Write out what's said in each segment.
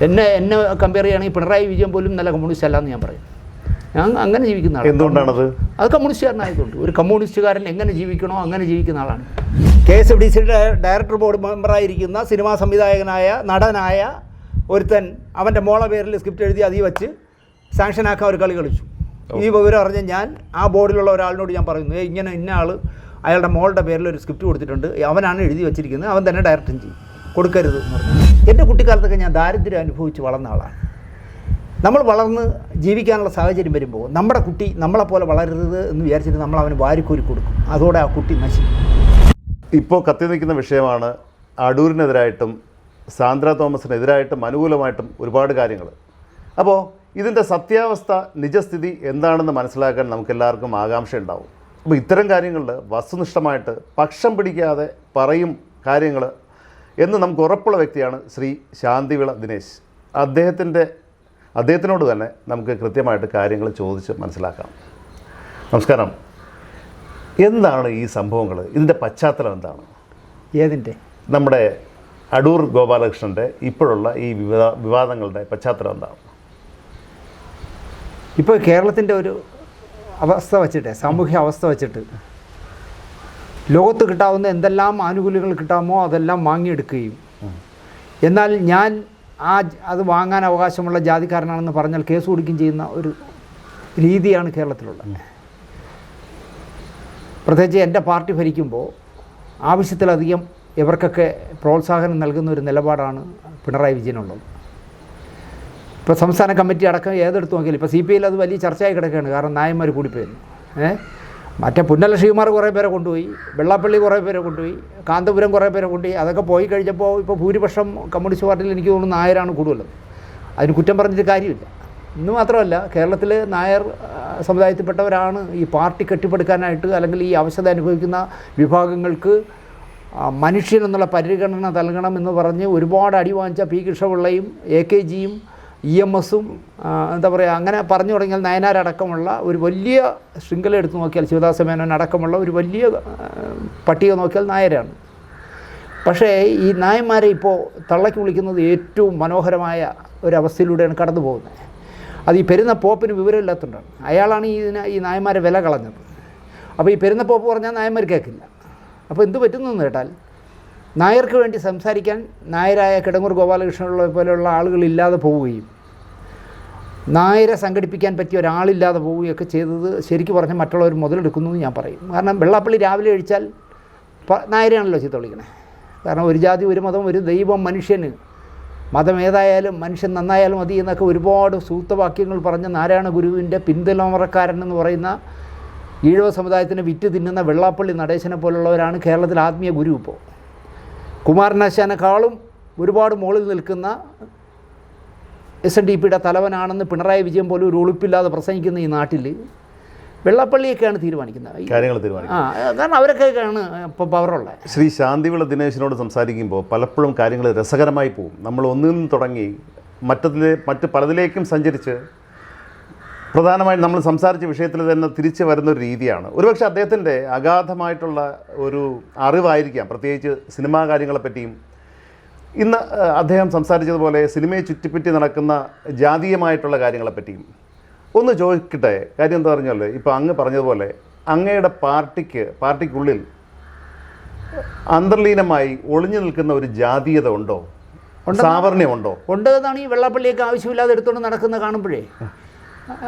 എന്നെ കമ്പയർ ചെയ്യുകയാണെങ്കിൽ പിണറായി വിജയൻ പോലും നല്ല കമ്മ്യൂണിസ്റ്റ് അല്ല എന്ന് ഞാൻ പറയും. ഞാൻ അങ്ങനെ ജീവിക്കുന്ന ആളാണ്. എന്തുകൊണ്ടാണത്? അത് കമ്മ്യൂണിസ്റ്റുകാരനായതുകൊണ്ട്. ഒരു കമ്മ്യൂണിസ്റ്റുകാരൻ എങ്ങനെ ജീവിക്കണോ അങ്ങനെ ജീവിക്കുന്ന ആളാണ്. KSFDCയുടെ ഡയറക്ടർ ബോർഡ് മെമ്പറായിരിക്കുന്ന സിനിമാ സംവിധായകനായ നടനായ ഒരുത്തൻ അവൻ്റെ മോളെ പേരിൽ സ്ക്രിപ്റ്റ് എഴുതി അതിൽ വെച്ച് സാങ്ഷനാക്കാൻ ഒരു കളി കളിച്ചു. ഈ വിവരം അറിഞ്ഞ് ഞാൻ ആ ബോർഡിലുള്ള ഒരാളിനോട് ഞാൻ പറയുന്നു, ഇങ്ങനെ ഇന്ന ആൾ അയാളുടെ മോളുടെ പേരിൽ ഒരു സ്ക്രിപ്റ്റ് കൊടുത്തിട്ടുണ്ട്, അവനാണ് എഴുതി വെച്ചിരിക്കുന്നത്, അവൻ തന്നെ ഡയറക്റ്റും ചെയ്യും, കൊടുക്കരുത് എന്ന് പറഞ്ഞു. എൻ്റെ കുട്ടിക്കാലത്തൊക്കെ ഞാൻ ദാരിദ്ര്യം അനുഭവിച്ച് വളർന്ന ആളാണ്. നമ്മൾ വളർന്ന് ജീവിക്കാനുള്ള സാഹചര്യം വരുമ്പോൾ നമ്മുടെ കുട്ടി നമ്മളെപ്പോലെ വളരരുത് എന്ന് വിചാരിച്ചിട്ട് നമ്മൾ അവന് വാരിക്കോരി കൊടുക്കും. അതോടെ ആ കുട്ടി നശിക്കും. ഇപ്പോൾ കത്തി നിൽക്കുന്ന വിഷയമാണ് അടൂരിനെതിരായിട്ടും സാന്ദ്ര തോമസിനെതിരായിട്ടും അനുകൂലമായിട്ടും ഒരുപാട് കാര്യങ്ങൾ. അപ്പോൾ ഇതിൻ്റെ സത്യാവസ്ഥ നിജസ്ഥിതി എന്താണെന്ന് മനസ്സിലാക്കാൻ നമുക്കെല്ലാവർക്കും ആകാംക്ഷ ഉണ്ടാവും. അപ്പോൾ ഇത്തരം കാര്യങ്ങളിൽ വസ്തുനിഷ്ഠമായിട്ട് പക്ഷം പിടിക്കാതെ പറയും കാര്യങ്ങൾ എന്ന് നമുക്ക് ഉറപ്പുള്ള വ്യക്തിയാണ് ശ്രീ ശാന്തിവിള ദിനേശ്. അദ്ദേഹത്തിനോട് തന്നെ നമുക്ക് കൃത്യമായിട്ട് കാര്യങ്ങൾ ചോദിച്ച് മനസ്സിലാക്കാം. നമസ്കാരം. എന്താണ് ഈ സംഭവങ്ങൾ? ഇതിൻ്റെ പശ്ചാത്തലം എന്താണ്? ഏതിൻ്റെ? നമ്മുടെ അടൂർ ഗോപാലകൃഷ്ണൻ്റെ ഇപ്പോഴുള്ള ഈ വിവാദങ്ങളുടെ പശ്ചാത്തലം എന്താണ്? ഇപ്പോൾ കേരളത്തിൻ്റെ ഒരു അവസ്ഥ വച്ചിട്ട്, സാമൂഹ്യ അവസ്ഥ വച്ചിട്ട് ലോകത്ത് കിട്ടാവുന്ന എന്തെല്ലാം ആനുകൂല്യങ്ങൾ കിട്ടാമോ അതെല്ലാം വാങ്ങിയെടുക്കുകയും, എന്നാൽ ഞാൻ അത് വാങ്ങാൻ അവകാശമുള്ള ജാതിക്കാരനാണെന്ന് പറഞ്ഞാൽ കേസ് കൊടുക്കുകയും ചെയ്യുന്ന ഒരു രീതിയാണ് കേരളത്തിലുള്ളത്. പ്രത്യേകിച്ച് എൻ്റെ പാർട്ടി ഭരിക്കുമ്പോൾ ആവശ്യത്തിലധികം ഇവർക്കൊക്കെ പ്രോത്സാഹനം നൽകുന്ന ഒരു നിലപാടാണ് പിണറായി വിജയനുള്ളത്. ഇപ്പോൾ സംസ്ഥാന കമ്മിറ്റി അടക്കം ഏതെടുത്ത് നോക്കിയാലും ഇപ്പോൾ CPI അത് വലിയ ചർച്ചയായി കിടക്കുകയാണ്. കാരണം നായന്മാർ കൂടിപ്പോയിരുന്നു. മറ്റേ പുന്നല ശ്രീകുമാർ കുറേ പേരെ കൊണ്ടുപോയി, വെള്ളാപ്പള്ളി കുറേ പേരെ കൊണ്ടുപോയി, കാന്തപുരം കുറേ പേരെ കൊണ്ടുപോയി. അതൊക്കെ പോയി കഴിഞ്ഞപ്പോൾ ഇപ്പോൾ ഭൂരിപക്ഷം കമ്മ്യൂണിസ്റ്റ് പാർട്ടിയിൽ എനിക്ക് തോന്നുന്നു നായരാണ് കൂടുതലും. അതിന് കുറ്റം പറഞ്ഞിട്ട് കാര്യമില്ല. ഇന്ന് മാത്രമല്ല, കേരളത്തിൽ നായർ സമുദായത്തിൽപ്പെട്ടവരാണ് ഈ പാർട്ടി കെട്ടിപ്പടുക്കാനായിട്ട് അല്ലെങ്കിൽ ഈ അവശത അനുഭവിക്കുന്ന വിഭാഗങ്ങൾക്ക് മനുഷ്യൻ എന്നുള്ള പരിഗണന നൽകണമെന്ന് പറഞ്ഞ് ഒരുപാട് അടി വാങ്ങിച്ച P കൃഷ്ണപിള്ളയും AKGയും EMSും എന്താ പറയുക, അങ്ങനെ പറഞ്ഞു തുടങ്ങിയാൽ നയനാരടക്കമുള്ള ഒരു വലിയ ശൃംഖല എടുത്ത് നോക്കിയാൽ, ശിവദാസ മേനോൻ അടക്കമുള്ള ഒരു വലിയ പട്ടിക നോക്കിയാൽ നായരാണ്. പക്ഷേ ഈ നായന്മാരെ ഇപ്പോൾ തള്ളക്കി വിളിക്കുന്നത് ഏറ്റവും മനോഹരമായ ഒരവസ്ഥയിലൂടെയാണ് കടന്നു പോകുന്നത്. അത് ഈ പെരുന്ന പോപ്പിന് വിവരമില്ലാത്തതുകൊണ്ടാണ്. അയാളാണ് ഈ നായന്മാരെ വില കളഞ്ഞത്. അപ്പോൾ ഈ പെരുന്ന പോപ്പ് പറഞ്ഞാൽ നായന്മാർ കേൾക്കില്ല. അപ്പോൾ എന്ത് പറ്റുന്നതെന്ന് കേട്ടാൽ, നായർക്ക് വേണ്ടി സംസാരിക്കാൻ നായരായ കിടങ്ങൂർ ഗോപാലകൃഷ്ണനുള്ള പോലെയുള്ള ആളുകളില്ലാതെ പോവുകയും നായരെ സംഘടിപ്പിക്കാൻ പറ്റിയ ഒരാളില്ലാതെ പോവുകയൊക്കെ ചെയ്തത് ശരിക്കും പറഞ്ഞാൽ മറ്റുള്ളവർ മുതലെടുക്കുന്നു എന്ന് ഞാൻ പറയും. കാരണം വെള്ളാപ്പള്ളി രാവിലെ കഴിച്ചാൽ നായരെയാണല്ലോ ചീത്ത വിളിക്കണേ. കാരണം ഒരു ജാതി, ഒരു മതം, ഒരു ദൈവം, മനുഷ്യന്, മതം ഏതായാലും മനുഷ്യൻ നന്നായാലും മതി എന്നൊക്കെ ഒരുപാട് സൂക്തവാക്യങ്ങൾ പറഞ്ഞ നാരായണ ഗുരുവിൻ്റെ പിന്തലമുറക്കാരൻ എന്ന് പറയുന്ന ഈഴവ സമുദായത്തിന് വിറ്റ് തിന്നുന്ന വെള്ളാപ്പള്ളി നടേശനെ പോലുള്ളവരാണ് കേരളത്തിൽ ആത്മീയ ഗുരു. ഇപ്പോൾ കുമാരനാശാനേക്കാളും ഒരുപാട് മുകളിൽ നിൽക്കുന്ന SNDPയുടെ തലവനാണെന്ന് പിണറായി വിജയൻ പോലും ഒരു ഒളിപ്പില്ലാതെ പ്രസംഗിക്കുന്ന ഈ നാട്ടിൽ വെള്ളാപ്പള്ളിയൊക്കെയാണ് തീരുമാനിക്കുന്നത് കാര്യങ്ങൾ. കാരണം അവരൊക്കെയാണ് ഇപ്പോൾ പവറുള്ളത്. ശ്രീ ശാന്തിവിള ദിനേശിനോട് സംസാരിക്കുമ്പോൾ പലപ്പോഴും കാര്യങ്ങൾ രസകരമായി പോകും. നമ്മൾ ഒന്നിൽ നിന്ന് തുടങ്ങി മറ്റ് പലതിലേക്കും സഞ്ചരിച്ച് പ്രധാനമായും നമ്മൾ സംസാരിച്ച വിഷയത്തിൽ തന്നെ തിരിച്ചു വരുന്നൊരു രീതിയാണ്. ഒരുപക്ഷെ അദ്ദേഹത്തിൻ്റെ അഗാധമായിട്ടുള്ള ഒരു അറിവായിരിക്കാം, പ്രത്യേകിച്ച് സിനിമാ കാര്യങ്ങളെപ്പറ്റിയും. ഇന്ന് അദ്ദേഹം സംസാരിച്ചതുപോലെ സിനിമയെ ചുറ്റിപ്പറ്റി നടക്കുന്ന ജാതീയമായിട്ടുള്ള കാര്യങ്ങളെപ്പറ്റിയും ഒന്ന് ചോദിക്കട്ടെ. കാര്യം എന്താ പറഞ്ഞാൽ, ഇപ്പോൾ അങ്ങ് പറഞ്ഞതുപോലെ അങ്ങയുടെ പാർട്ടിക്കുള്ളിൽ അന്തർലീനമായി ഒളിഞ്ഞു നിൽക്കുന്ന ഒരു ജാതീയത ഉണ്ടോ, സാവർണ്യമുണ്ടോ? ഉണ്ട് എന്നാണ് ഈ വെള്ളാപ്പള്ളിയൊക്കെ ആവശ്യമില്ലാതെ എടുത്തുകൊണ്ട് നടക്കുന്ന കാണുമ്പോഴേ.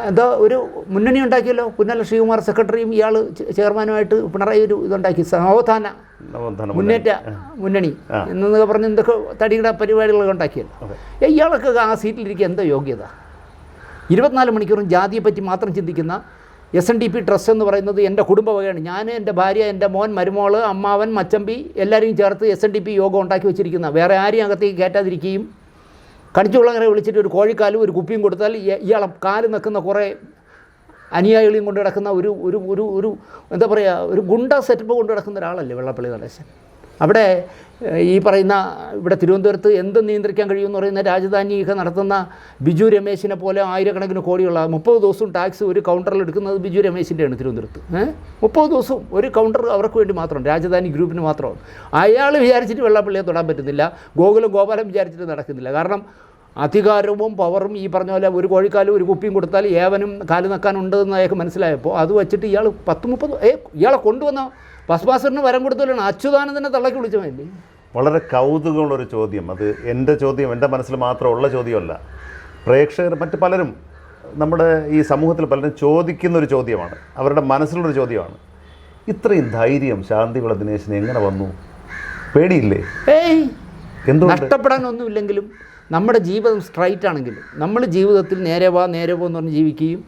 എന്താ ഒരു മുന്നണി ഉണ്ടാക്കിയല്ലോ, പുന്നല ശ്രീകുമാർ സെക്രട്ടറിയും ഇയാൾ ചെയർമാനുമായിട്ട് പിണറായി ഒരു ഇതുണ്ടാക്കി, നവോത്ഥാന മുന്നേറ്റ മുന്നണി എന്നൊക്കെ പറഞ്ഞ് എന്തൊക്കെ തടിയുടെ പരിപാടികളൊക്കെ ഉണ്ടാക്കിയല്ലോ. ഇയാളൊക്കെ ആ സീറ്റിലിരിക്കുക എന്താ യോഗ്യത? 24 മണിക്കൂറും ജാതിയെപ്പറ്റി മാത്രം ചിന്തിക്കുന്ന SNDP ട്രസ്റ്റ് എന്ന് പറയുന്നത് എൻ്റെ കുടുംബ വകയാണ്. ഞാൻ, എൻ്റെ ഭാര്യ, എൻ്റെ മോൻ, മരുമോള്, അമ്മാവൻ, മച്ചമ്പി എല്ലാവരെയും ചേർത്ത് SNDP യോഗം ഉണ്ടാക്കി വെച്ചിരിക്കുന്ന, വേറെ ആരെയും അകത്തേക്ക് കയറ്റാതിരിക്കുകയും കണിച്ചുകുളങ്ങരെ വിളിച്ചിട്ട് ഒരു കോഴിക്കാലും ഒരു കുപ്പിയും കൊടുത്താൽ ഇയാളെ കാല് നിൽക്കുന്ന കുറേ അനുയായികളെയും കൊണ്ട് കിടക്കുന്ന ഒരു ഒരു ഒരു ഒരു എന്താ പറയുക, ഒരു ഗുണ്ട സെറ്റപ്പ് കൊണ്ട് കിടക്കുന്ന ഒരാളല്ലേ വെള്ളാപ്പള്ളി നടേശൻ. അവിടെ ഈ പറയുന്ന ഇവിടെ തിരുവനന്തപുരത്ത് എന്ത് നിയന്ത്രിക്കാൻ കഴിയുമെന്ന് പറയുന്ന രാജധാനിയൊക്കെ നടത്തുന്ന ബിജു രമേശിനെ പോലെ ആയിരക്കണക്കിന് കോടിയുള്ള 30 ദിവസവും ടാക്സ് ഒരു കൗണ്ടറിൽ എടുക്കുന്നത് ബിജു രമേശിൻ്റെയാണ് തിരുവനന്തപുരത്ത്. 30 ദിവസവും ഒരു കൗണ്ടർ അവർക്ക് വേണ്ടി മാത്രമാണ്, രാജധാനി ഗ്രൂപ്പിന് മാത്രമാണ്. അയാൾ വിചാരിച്ചിട്ട് വെള്ളാപ്പള്ളിയെ തൊടാൻ പറ്റുന്നില്ല, ഗോകുലം ഗോപാലം വിചാരിച്ചിട്ട് നടക്കുന്നില്ല. കാരണം അധികാരവും പവറും ഈ പറഞ്ഞ പോലെ ഒരു കോഴിക്കാലും ഒരു കുപ്പിയും കൊടുത്താൽ ഏവനും കാല് നക്കാനുണ്ടെന്ന് അയാൾക്ക് മനസ്സിലായപ്പോൾ അത് വെച്ചിട്ട് ഇയാൾ 10-30 ഇയാളെ കൊണ്ടുവന്ന ബസ്ബാസറിന് വരം കൊടുത്തല്ലാണ് അച്യുതാനന്ദനെ തള്ളക്കി വിളിച്ചതല്ലേ. വളരെ കൗതുകമുള്ളൊരു ചോദ്യം. അത് എൻ്റെ ചോദ്യം, എൻ്റെ മനസ്സിൽ മാത്രമുള്ള ചോദ്യമല്ല. പ്രേക്ഷകർ മറ്റ് പലരും നമ്മുടെ ഈ സമൂഹത്തിൽ പലരും ചോദിക്കുന്നൊരു ചോദ്യമാണ്, അവരുടെ മനസ്സിലുള്ളൊരു ചോദ്യമാണ്. ഇത്രയും ധൈര്യം ശാന്തിവിള ദിനേശിന് എങ്ങനെ വന്നു? പേടിയില്ലേ? എന്തുകൊണ്ട്? നഷ്ടപ്പെടാനൊന്നുമില്ലെങ്കിലും നമ്മുടെ ജീവിതം സ്ട്രൈറ്റ് ആണെങ്കിലും നമ്മൾ ജീവിതത്തിൽ നേരെ വാ എന്ന് പറഞ്ഞ് ജീവിക്കുകയും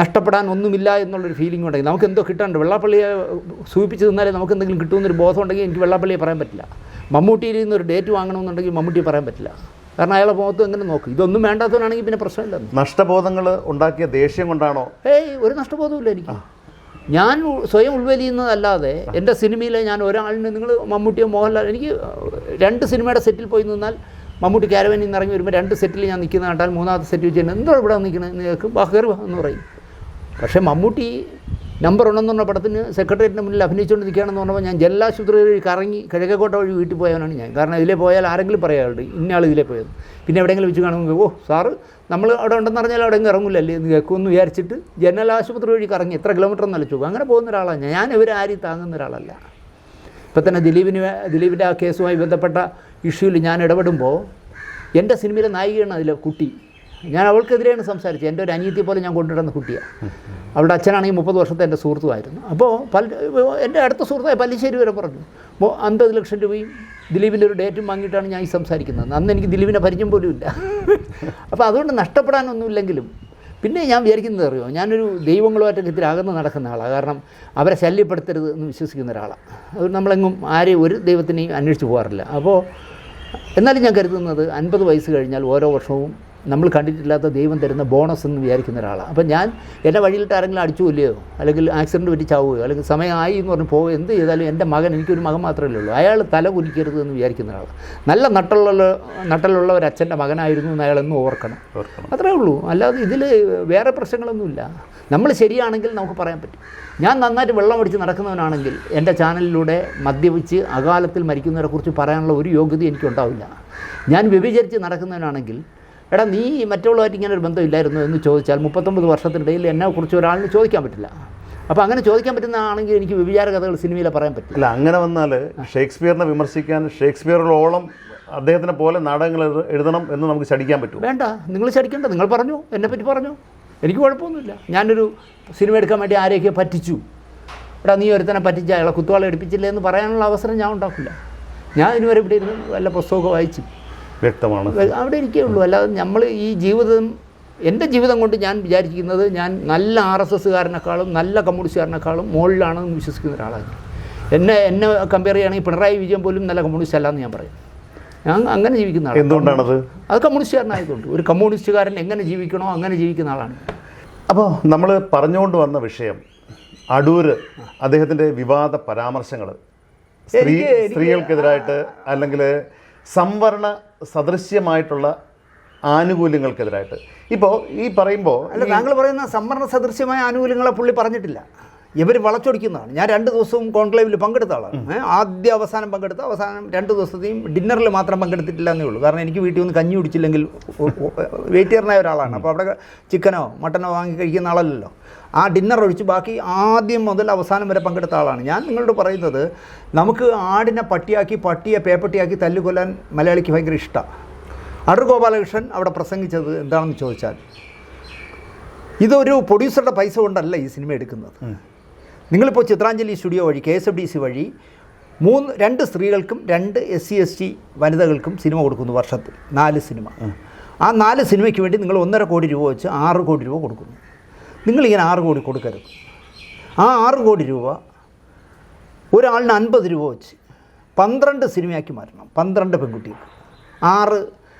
നഷ്ടപ്പെടാൻ ഒന്നുമില്ല എന്നുള്ളൊരു ഫീലിംഗ് ഉണ്ടെങ്കിൽ നമുക്ക് എന്തോ കിട്ടാനുണ്ട്. വെള്ളാപ്പള്ളിയെ സൂചിപ്പിച്ച് നിന്നാലേ നമുക്ക് എന്തെങ്കിലും കിട്ടുമെന്നൊരു ബോധം ഉണ്ടെങ്കിൽ എനിക്ക് വെള്ളാപ്പള്ളിയെ പറയാൻ പറ്റില്ല. മമ്മൂട്ടിയിൽ നിന്നൊരു ഡേറ്റ് വാങ്ങണമെന്നുണ്ടെങ്കിൽ മമ്മൂട്ടിയെ പറയാൻ പറ്റില്ല. കാരണം അയാളെ മുഖത്ത് എങ്ങനെ നോക്കും. ഇതൊന്നും വേണ്ടാത്തവനാണെങ്കിൽ പിന്നെ പ്രശ്നമില്ല. നഷ്ടബോധങ്ങൾ ഉണ്ടാക്കിയ ദേഷ്യം കൊണ്ടാണോ? ഒരു നഷ്ടബോധമില്ല എനിക്ക്. ഞാൻ സ്വയം ഉൾവലിയുന്നതല്ലാതെ എൻ്റെ സിനിമയിൽ ഞാൻ ഒരാളിന്, നിങ്ങൾ മമ്മൂട്ടിയോ മോഹൻലാൽ, എനിക്ക് 2 സിനിമയുടെ സെറ്റിൽ പോയി നിന്നാൽ മമ്മൂട്ടി ക്യാരവനിൽ നിന്ന് ഇറങ്ങി വരുമ്പോൾ 2 സെറ്റിൽ ഞാൻ നിൽക്കുന്ന കണ്ടാൽ 3ാമത്തെ സെറ്റ് വെച്ച് എന്തോ ഇവിടെ നിൽക്കണേ നിങ്ങൾക്ക് കയറി എന്ന് പറയും. പക്ഷേ മമ്മൂട്ടി നമ്പർ 1 എന്ന് പറഞ്ഞ പടത്തിന് സെക്രട്ടേറിയറ്റിന് മുന്നിൽ അഭിനയിച്ചുകൊണ്ട് നിൽക്കുകയാണെന്ന് പറഞ്ഞപ്പോൾ ഞാൻ ജലാശുപത്രി വഴി കറങ്ങി കിഴക്കേക്കോട്ട വഴി വീട്ടിൽ പോയവനാണ് ഞാൻ. കാരണം ഇതിലേ പോയാൽ ആരെങ്കിലും പറയാറുണ്ട് ഇന്ന ആൾ ഇതിലേ പോയത്. പിന്നെ എവിടെയെങ്കിലും വെച്ച് കാണുമ്പോൾ സാറ് നമ്മൾ അവിടെ ഉണ്ടെന്ന് പറഞ്ഞാൽ അവിടെ എങ്കിലും ഇറങ്ങില്ലല്ലേ എന്ന് കേൾക്കുമെന്ന് വിചാരിച്ചിട്ട് ജനലാശുപത്രി വഴി കറങ്ങി എത്ര കിലോമീറ്റർ എന്ന് അലച്ചു. അങ്ങനെ പോകുന്ന ഒരാളാണ് ഞാൻ. ഇവരാരും താങ്ങുന്ന ഒരാളല്ല. ഇപ്പം തന്നെ ദിലീപിൻ്റെ ആ കേസുമായി ബന്ധപ്പെട്ട ഇഷ്യൂവിൽ ഞാൻ ഇടപെടുമ്പോൾ എൻ്റെ സിനിമയിലെ നായികയാണ് അതിലെ കുട്ടി. ഞാൻ അവൾക്കെതിരെയാണ് സംസാരിച്ചത്. എൻ്റെ ഒരു അനിയത്തിയെ പോലെ ഞാൻ കൊണ്ടുവരുന്ന കുട്ടിയാണ്. അവളുടെ അച്ഛനാണെങ്കിൽ 30 വർഷത്തെ എൻ്റെ സുഹൃത്തുമായിരുന്നു. അപ്പോൾ എൻ്റെ അടുത്ത സുഹൃത്തായ പല്ലിശ്ശേരി വരെ പറഞ്ഞു 50 ലക്ഷം രൂപയും ദിലീപിൻ്റെ ഒരു ഡേറ്റും വാങ്ങിയിട്ടാണ് ഞാൻ ഈ സംസാരിക്കുന്നത്. അന്ന് എനിക്ക് ദിലീപിനെ പരിചയം പോലും ഇല്ല. അപ്പോൾ അതുകൊണ്ട് നഷ്ടപ്പെടാനൊന്നുമില്ലെങ്കിലും പിന്നെ ഞാൻ വിചാരിക്കുന്നത് അറിയോ, ഞാനൊരു ദൈവങ്ങളുമായിട്ടൊക്കെ ഇത്തിരി അകന്ന് നടക്കുന്ന ആളാണ്. കാരണം അവരെ ശല്യപ്പെടുത്തരുത് എന്ന് വിശ്വസിക്കുന്ന ഒരാളാണ്. അത് നമ്മളെങ്ങും ആരെയും ഒരു ദൈവത്തിനെയും അന്വേഷിച്ച് പോകാറില്ല. അപ്പോൾ എന്നാലും ഞാൻ കരുതുന്നത് 50 വയസ്സ് കഴിഞ്ഞാൽ ഓരോ വർഷവും നമ്മൾ കണ്ടിട്ടില്ലാത്ത ദൈവം തരുന്ന ബോണസ് എന്ന് വിചാരിക്കുന്ന ഒരാളാണ്. അപ്പം ഞാൻ എൻ്റെ വഴിയിലിട്ട് ആരെങ്കിലും അടിച്ചു കൊല്ലുകയോ അല്ലെങ്കിൽ ആക്സിഡൻറ്റ് പറ്റി ചാവുകയോ അല്ലെങ്കിൽ സമയമായി എന്ന് പറഞ്ഞ് പോകുക എന്ത് ചെയ്താലും എൻ്റെ മകൻ, എനിക്കൊരു മകൻ മാത്രമേ ഉള്ളൂ, അയാൾ തല കുനിക്കരുത് എന്ന് വിചാരിക്കുന്ന ഒരാളാണ്. നല്ല നട്ടലുള്ള ഒരു അച്ഛൻ്റെ മകനായിരുന്നു എന്ന് അയാളെന്നും ഓർക്കണം. അത്രേ ഉള്ളൂ. അല്ലാതെ ഇതിൽ വേറെ പ്രശ്നങ്ങളൊന്നുമില്ല. നമ്മൾ ശരിയാണെങ്കിൽ നമുക്ക് പറയാൻ പറ്റും. ഞാൻ നന്നായിട്ട് വെള്ളം അടിച്ച് നടക്കുന്നവനാണെങ്കിൽ എൻ്റെ ചാനലിലൂടെ മദ്യപിച്ച് അകാലത്തിൽ മരിക്കുന്നവരെക്കുറിച്ച് പറയാനുള്ള ഒരു യോഗ്യത എനിക്കുണ്ടാവില്ല. ഞാൻ വ്യഭിചരിച്ച് നടക്കുന്നവനാണെങ്കിൽ എടാ നീ മറ്റുള്ളവരായിട്ട് ഇങ്ങനെ ഒരു ബന്ധമില്ലായിരുന്നു എന്ന് ചോദിച്ചാൽ 39 വർഷത്തിനിടയിൽ എന്നെക്കുറിച്ച് ഒരാളിന് ചോദിക്കാൻ പറ്റില്ല. അപ്പോൾ അങ്ങനെ ചോദിക്കാൻ പറ്റുന്നതാണെങ്കിൽ എനിക്ക് വ്യഭിചാര കഥകൾ സിനിമയിൽ പറയാൻ പറ്റില്ല. അല്ല, അങ്ങനെ വന്നാൽ ഷേക്സ്പിയറിനെ വിമർശിക്കാൻ ഷേക്സ്പിയറോളം അദ്ദേഹത്തിനെ പോലെ നാടകങ്ങൾ എഴുതണം എന്ന് നമുക്ക് ശടിക്കാൻ പറ്റും. വേണ്ട, നിങ്ങൾ ശടിക്കേണ്ട. നിങ്ങൾ പറഞ്ഞു, എന്നെപ്പറ്റി പറഞ്ഞു, എനിക്ക് കുഴപ്പമൊന്നുമില്ല. ഞാനൊരു സിനിമ എടുക്കാൻ വേണ്ടി ആരെയൊക്കെ പറ്റിച്ചു, എടാ നീ ഒരുത്തനെ പറ്റിച്ച അയാളെ കുത്തുവാള എടുപ്പിച്ചില്ലേ എന്ന് പറയാനുള്ള അവസരം ഞാൻ ഉണ്ടാക്കില്ല. ഞാൻ ഇതുവരെ ഇവിടെ ഇരുന്ന് വല്ല പുസ്തകമൊക്കെ വായിച്ചു വ്യക്തമാണ് അവിടെ ഇരിക്കേ ഉള്ളൂ. അല്ലാതെ നമ്മൾ ഈ ജീവിതം, എൻ്റെ ജീവിതം കൊണ്ട് ഞാൻ വിചാരിക്കുന്നത് ഞാൻ നല്ല RSSകാരനേക്കാളും നല്ല കമ്മ്യൂണിസ്റ്റുകാരനേക്കാളും മുകളിലാണെന്ന് വിശ്വസിക്കുന്ന ഒരാളാണ്. എന്നെ കമ്പയർ ചെയ്യുകയാണെങ്കിൽ പിണറായി വിജയൻ പോലും നല്ല കമ്മ്യൂണിസ്റ്റ് അല്ല എന്ന് ഞാൻ പറയും. ഞാൻ അങ്ങനെ ജീവിക്കുന്ന ആളാണ്. എന്തുകൊണ്ടാണത്? അത് കമ്മ്യൂണിസ്റ്റുകാരനായതുകൊണ്ട്. ഒരു കമ്മ്യൂണിസ്റ്റുകാരൻ എങ്ങനെ ജീവിക്കണോ അങ്ങനെ ജീവിക്കുന്ന ആളാണ്. അപ്പോൾ നമ്മൾ പറഞ്ഞുകൊണ്ട് വന്ന വിഷയം അടൂർ അദ്ദേഹത്തിൻ്റെ വിവാദ പരാമർശങ്ങൾ സ്ത്രീകൾക്കെതിരായിട്ട് അല്ലെങ്കിൽ സംവരണ സദൃശ്യമായിട്ടുള്ള ആനുകൂല്യങ്ങൾക്കെതിരായിട്ട്. ഇപ്പോൾ ഈ പറയുമ്പോൾ അല്ല, താങ്കൾ പറയുന്ന സംവരണ സദൃശ്യമായ ആനുകൂല്യങ്ങളെ പുള്ളി പറഞ്ഞിട്ടില്ല. ഇവർ വളച്ചൊടിക്കുന്നതാണ്. ഞാൻ 2 ദിവസവും കോൺക്ലേവിൽ പങ്കെടുത്ത ആളാണ്. ആദ്യ അവസാനം പങ്കെടുത്ത, അവസാനം 2 ദിവസത്തെയും ഡിന്നറിൽ മാത്രം പങ്കെടുത്തിട്ടില്ല എന്നേ ഉള്ളൂ. കാരണം എനിക്ക് വീട്ടിൽ നിന്ന് കഞ്ഞി കുടിച്ചില്ലെങ്കിൽ വെയിറ്ററിനായ ഒരാളാണ്. അപ്പോൾ അവിടെ ചിക്കനോ മട്ടനോ വാങ്ങി കഴിക്കുന്ന ആളല്ലല്ലോ. ആ ഡിന്നർ ഒഴിച്ച് ബാക്കി ആദ്യം മുതൽ അവസാനം വരെ പങ്കെടുത്ത ആളാണ് ഞാൻ. നിങ്ങളോട് പറയുന്നത്, നമുക്ക് ആടിനെ പട്ടിയാക്കി പട്ടിയെ പേപ്പട്ടിയാക്കി തല്ലുകൊല്ലാൻ മലയാളിക്ക് ഭയങ്കര ഇഷ്ടമാണ്. അടൂർ ഗോപാലകൃഷ്ണൻ അവിടെ പ്രസംഗിച്ചത് എന്താണെന്ന് ചോദിച്ചാൽ, ഇതൊരു പ്രൊഡ്യൂസറുടെ പൈസ കൊണ്ടല്ല ഈ സിനിമ എടുക്കുന്നത്. നിങ്ങളിപ്പോൾ ചിത്രാഞ്ജലി സ്റ്റുഡിയോ വഴി KSFDC വഴി 2 സ്ത്രീകൾക്കും 2 SC/ST വനിതകൾക്കും സിനിമ കൊടുക്കുന്നു. വർഷത്തിൽ 4 സിനിമ. ആ 4 സിനിമയ്ക്ക് വേണ്ടി നിങ്ങൾ 1.5 കോടി രൂപ വെച്ച് 6 കോടി രൂപ കൊടുക്കുന്നു. നിങ്ങളിങ്ങനെ 6 കോടി കൊടുക്കരുത്. ആ 6 കോടി രൂപ ഒരാളിന് 50 രൂപ വെച്ച് 12 സിനിമയാക്കി മാറ്റണം. 12 പെൺകുട്ടികൾക്ക്, 6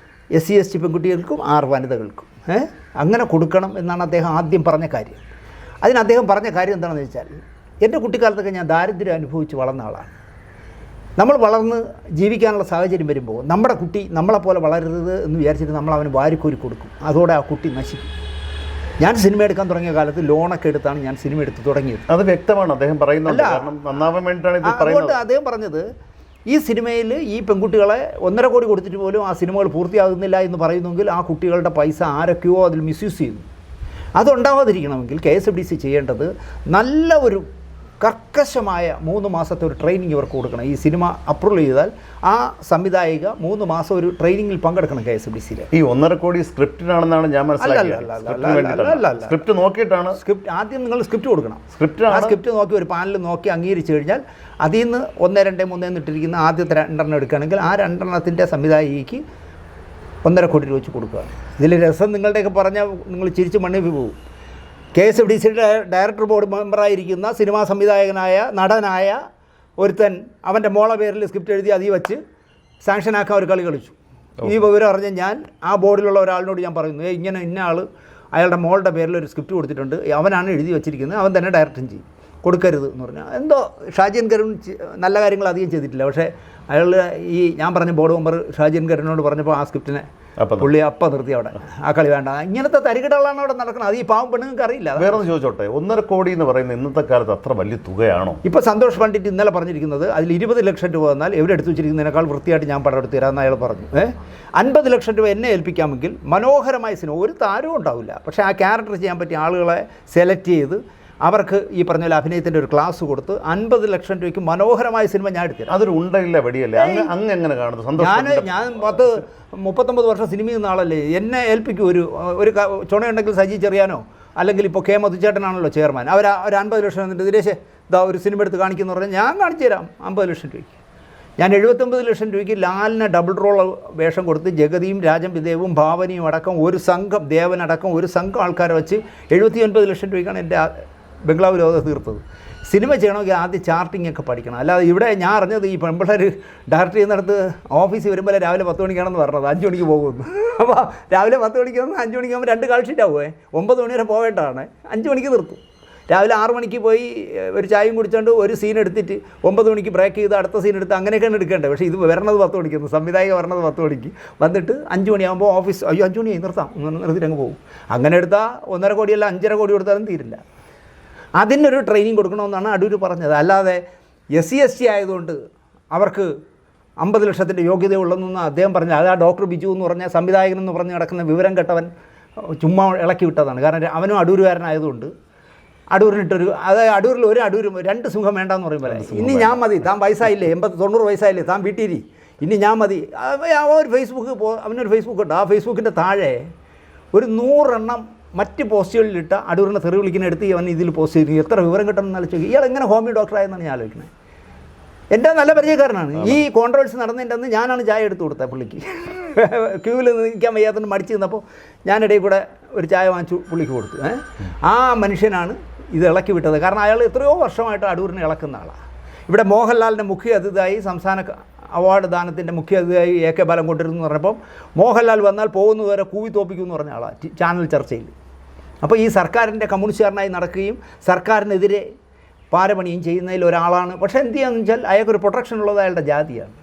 SC/ST പെൺകുട്ടികൾക്കും 6 വനിതകൾക്കും അങ്ങനെ കൊടുക്കണം എന്നാണ് അദ്ദേഹം ആദ്യം പറഞ്ഞ കാര്യം. അതിന് അദ്ദേഹം പറഞ്ഞ കാര്യം എന്താണെന്ന് വെച്ചാൽ, എൻ്റെ കുട്ടിക്കാലത്തൊക്കെ ഞാൻ ദാരിദ്ര്യം അനുഭവിച്ച് വളർന്ന ആളാണ്. നമ്മൾ വളർന്ന് ജീവിക്കാനുള്ള സാഹചര്യം വരുമ്പോൾ നമ്മുടെ കുട്ടി നമ്മളെപ്പോലെ വളരരുത് എന്ന് വിചാരിച്ചിട്ട് നമ്മൾ അവന് വാരിക്കോരി കൊടുക്കും. അതോടെ ആ കുട്ടി നശിക്കും. ഞാൻ സിനിമ എടുക്കാൻ തുടങ്ങിയ കാലത്ത് ലോണൊക്കെ എടുത്താണ് ഞാൻ സിനിമ എടുത്ത് തുടങ്ങിയത്. അത് വ്യക്തമാണ് അദ്ദേഹം പറയുന്നത്. കാരണം നന്നാവാൻ വേണ്ടിയിട്ടാണ് ഇത് പറയുന്നത്. അതുകൊണ്ട് അദ്ദേഹം പറഞ്ഞത്, ഈ സിനിമയിൽ ഈ പെൺകുട്ടികളെ 1.5 കോടി കൊടുത്തിട്ട് പോലും ആ സിനിമകൾ പൂർത്തിയാകുന്നില്ല എന്ന് പറയുന്നെങ്കിൽ ആ കുട്ടികളുടെ പൈസ ആരൊക്കെയോ അതിൽ മിസ്യൂസ് ചെയ്യുന്നു. അതുണ്ടാവാതിരിക്കണമെങ്കിൽ KSFDC ചെയ്യേണ്ടത് നല്ല ഒരു കർക്കശമായ 3 മാസത്തെ ഒരു ട്രെയിനിങ് ഇവർക്ക് കൊടുക്കണം. ഈ സിനിമ അപ്രൂവൽ ചെയ്താൽ ആ സംവിധായിക 3 മാസം ഒരു ട്രെയിനിങ്ങിൽ പങ്കെടുക്കണം KSFDCയിൽ. ഈ 1.5 കോടി സ്ക്രിപ്റ്റിനാണെന്നാണ് ഞാൻ മനസ്സിലാക്കിയത്. സ്ക്രിപ്റ്റ് നോക്കിയിട്ടാണ്. ആദ്യം നിങ്ങൾ സ്ക്രിപ്റ്റ് കൊടുക്കണം. ആ സ്ക്രിപ്റ്റ് നോക്കി ഒരു പാനൽ നോക്കി അംഗീകരിച്ചു കഴിഞ്ഞാൽ അതിൽ നിന്ന് 1, 2, 3 എന്നിട്ടിരിക്കുന്ന ആദ്യത്തെ 2 എടുക്കുകയാണെങ്കിൽ ആ 2 സംവിധായികയ്ക്ക് 1.5 കോടി രൂപ വെച്ച് കൊടുക്കുക. ഇതിൽ രസം നിങ്ങളുടെയൊക്കെ പറഞ്ഞാൽ നിങ്ങൾ ചിരിച്ച് മണ്ണിൽ പോകും. KSFDCയുടെ ഡയറക്ടർ ബോർഡ് മെമ്പറായിരിക്കുന്ന സിനിമാ സംവിധായകനായ നടനായ ഒരുത്തൻ അവൻ്റെ മോളെ പേരിൽ സ്ക്രിപ്റ്റ് എഴുതി അതിൽ വെച്ച് സാങ്ഷനാക്കാൻ ഒരു കളി കളിച്ചു. ഈ വിവരം അറിഞ്ഞ് ഞാൻ ആ ബോർഡിലുള്ള ഒരാളിനോട് ഞാൻ പറയുന്നു, ഇങ്ങനെ ഇന്ന ആൾ അയാളുടെ മോളുടെ പേരിൽ ഒരു സ്ക്രിപ്റ്റ് കൊടുത്തിട്ടുണ്ട്, അവനാണ് എഴുതി വെച്ചിരിക്കുന്നത്, അവൻ തന്നെ ഡയറക്റ്റും ചെയ്യും, കൊടുക്കരുത് എന്ന് പറഞ്ഞാൽ എന്തോ ഷാജി എൻ കരുൺ നല്ല കാര്യങ്ങൾ അധികം ചെയ്തിട്ടില്ല. പക്ഷേ അയാൾ ഈ ഞാൻ പറഞ്ഞ ബോർഡ് മെമ്പർ ഷാജി എൻ കരുണിനോട് പറഞ്ഞപ്പോൾ ആ സ്ക്രിപ്റ്റിനെ പുള്ളി അപ്പം നിർത്തി അവിടെ. ആ കളി വേണ്ട. ഇങ്ങനത്തെ തരികിടകളാണ് അവിടെ നടക്കുന്നത്. അത് ഈ പാവം പെണ്ണുങ്ങൾക്ക് അറിയില്ല. വേറെ ഒന്ന് ചോദിച്ചോട്ടെ, 1.5 കോടി എന്ന് പറയുന്നത് ഇന്നത്തെ കാലത്ത് അത്ര വലിയ തുകയാണോ? ഇപ്പോൾ സന്തോഷ് പണ്ഡിറ്റ് ഇന്നലെ പറഞ്ഞിരിക്കുന്നത് അതിൽ 20 ലക്ഷം രൂപ വന്നാൽ എവിടെടുത്ത് വെച്ചിരിക്കുന്നതിനേക്കാൾ വൃത്തിയായിട്ട് ഞാൻ പടം എടുത്ത് തരാമെന്ന് അയാൾ പറഞ്ഞു. 50 ലക്ഷം രൂപ എന്നെ ഏൽപ്പിക്കാമെങ്കിൽ മനോഹരമായ സിനിമ, ഒരു താരവും ഉണ്ടാവില്ല, പക്ഷേ ആ ക്യാരക്ടർ ചെയ്യാൻ പറ്റിയ ആളുകളെ സെലക്ട് ചെയ്ത് അവർക്ക് ഈ പറഞ്ഞ പോലെ അഭിനയത്തിൻ്റെ ഒരു ക്ലാസ് കൊടുത്ത് 50 ലക്ഷം രൂപയ്ക്ക് മനോഹരമായ സിനിമ ഞാൻ എടുത്തില്ല. അതൊരു ഉണ്ടയില്ല വെടിയല്ലേ? അങ്ങ് എങ്ങനെ കാണുന്നു? ഞാൻ 39 വർഷം സിനിമ ചെയ്യുന്ന ആളല്ലേ. എന്നെ ഏൽപ്പിക്കും ഒരു ചുണയുണ്ടെങ്കിൽ സജി ചെറിയാനോ അല്ലെങ്കിൽ ഇപ്പോൾ K. മധുചേട്ടനാണല്ലോ ചെയർമാൻ, അവർ ഒരു 50 ലക്ഷം എന്നിട്ട് ദിനേശ് ഇതാ ഒരു സിനിമ എടുത്ത് കാണിക്കുമെന്ന് പറഞ്ഞാൽ ഞാൻ കാണിച്ചു തരാം 50 ലക്ഷം രൂപയ്ക്ക്. ഞാൻ 79 ലക്ഷം രൂപയ്ക്ക് ലാലിനെ ഡബിൾ റോൾ വേഷം കൊടുത്ത് ജഗതിയും രാജം വിദേവും ഭാവനയും അടക്കം ഒരു സംഘം, ദേവനടക്കം ഒരു സംഘം ആൾക്കാരെ വെച്ച് 79 ലക്ഷം രൂപയ്ക്കാണ് എൻ്റെ ബംഗ്ലാവ് ലോകം തീർത്തത്. സിനിമ ചെയ്യണമെങ്കിൽ ആദ്യം ചാർട്ടിങ് ഒക്കെ പഠിക്കണം. അല്ലാതെ ഇവിടെ ഞാൻ അറിഞ്ഞത് ഈ പെൺപിള്ളേർ ഡയറക്റ്റ് ചെയ്യുന്നിടത്ത് ഓഫീസിൽ വരുമ്പോൾ രാവിലെ 10 മണിക്കാണെന്ന് പറഞ്ഞത്, 5 മണിക്ക് പോകുന്നു. അപ്പോൾ രാവിലെ 10 മണിക്ക് വന്ന് 5 മണിക്കാകുമ്പോൾ 2 കാൾ ഷീറ്റ് ആവുമേ. 9 മണി വരെ പോകേണ്ടതാണ്, 5 മണിക്ക് നിർത്തും. രാവിലെ 6 മണിക്ക് പോയി ഒരു ചായയും കുടിച്ചുകൊണ്ട് ഒരു സീൻ എടുത്തിട്ട് 9 മണിക്ക് ബ്രേക്ക് ചെയ്ത് അടുത്ത സീൻ എടുത്ത് അങ്ങനെയൊക്കെയാണ് എടുക്കേണ്ടത്. പക്ഷേ ഇത് വരണത് 10 മണിക്ക്, സംവിധായക വരണത് 10 മണിക്ക് വന്നിട്ട് 5 മണിയാകുമ്പോൾ ഓഫീസ്, അയ്യോ 5 മണിയായി നിർത്താം, നിർത്തിയിട്ട് അങ്ങ് പോകും. അങ്ങനെ എടുത്താൽ 1.5 കോടിയല്ല 5.5 കോടി കൊടുത്താലും തീരില്ല. അതിനൊരു ട്രെയിനിങ് കൊടുക്കണമെന്നാണ് അടൂർ പറഞ്ഞത്. അല്ലാതെ SC/ST ആയതുകൊണ്ട് അവർക്ക് 50 ലക്ഷത്തിൻ്റെ യോഗ്യതയുള്ളതെന്നൊന്നും അദ്ദേഹം പറഞ്ഞില്ല. അത് ആ ഡോക്ടർ ബിജു എന്ന് പറഞ്ഞ സംവിധായകനെന്ന് പറഞ്ഞ് നടക്കുന്ന വിവരം കെട്ടവൻ ചുമ്മാ ഇളക്കി വിട്ടതാണ്. കാരണം അവനും അടൂരുകാരനായതുകൊണ്ട് അടൂരിനിട്ടൊരു, അതായത് അടൂരിൽ ഒരു അടൂരും 2 സിംഹം വേണ്ടെന്ന് പറയുമ്പോൾ ഇനി ഞാൻ മതി, താൻ വയസ്സായില്ലേ, 80-90 വയസ്സായില്ലേ, താൻ വീട്ടിരി, ഇനി ഞാൻ മതി. ഒരു അവനൊരു ഫേസ്ബുക്ക് ഉണ്ട്. ആ ഫേസ്ബുക്കിൻ്റെ താഴെ ഒരു 100 എണ്ണം മറ്റ് പോസ്റ്റുകളിലിട്ട അടൂരിനെ തെറി വിളിക്കുന്ന എടുത്ത് അവൻ ഇതിൽ പോസ്റ്റ് ചെയ്തു. എത്ര വിവരം കിട്ടണമെന്ന് ആലോചിക്കുക. ഇയാൾ എങ്ങനെ ഹോമിയോ ഡോക്ടറായെന്നാണ് ഞാൻ ആലോചിക്കുന്നത്. എൻ്റെ നല്ല പരിചയക്കാരനാണ്. ഈ കോൺട്രവേഴ്സി നടന്നതിൻ്റെ അന്ന് ഞാനാണ് ചായ എടുത്ത് കൊടുത്തത് പുള്ളിക്ക്. ക്യൂവിൽ നിൽക്കാൻ വയ്യാത്തതുകൊണ്ട് മടിച്ച് നിന്നപ്പോൾ ഞാനിടയിൽ കൂടെ ഒരു ചായ വാങ്ങിച്ചു പുള്ളിക്ക് കൊടുത്തു. ആ മനുഷ്യനാണ് ഇത് ഇളക്കി വിട്ടത്. കാരണം അയാൾ എത്രയോ വർഷമായിട്ട് അടൂരിനെ ഇളക്കുന്ന ആളാണ്. ഇവിടെ മോഹൻലാലിൻ്റെ മുഖ്യ അതിഥിയായി സംസ്ഥാന അവാർഡ് ദാനത്തിൻ്റെ മുഖ്യ അതിഥിയായി AK ബാലൻ കൊണ്ടിരുന്നു പറഞ്ഞപ്പം മോഹൻലാൽ വന്നാൽ പോകുന്നതുവരെ കൂവി തോപ്പിക്കുമെന്ന് പറഞ്ഞ ആളാണ് ചാനൽ ചർച്ചയിൽ. അപ്പോൾ ഈ സർക്കാരിൻ്റെ കമ്മ്യൂണിസ്റ്റുകാരനായി നടക്കുകയും സർക്കാരിനെതിരെ പാരപണിയും ചെയ്യുന്നതിൽ ഒരാളാണ്. പക്ഷേ എന്ത് ചെയ്യാന്ന് വെച്ചാൽ അയാൾക്കൊരു പ്രൊട്ടക്ഷൻ ഉള്ളത് അയാളുടെ ജാതിയാണ്.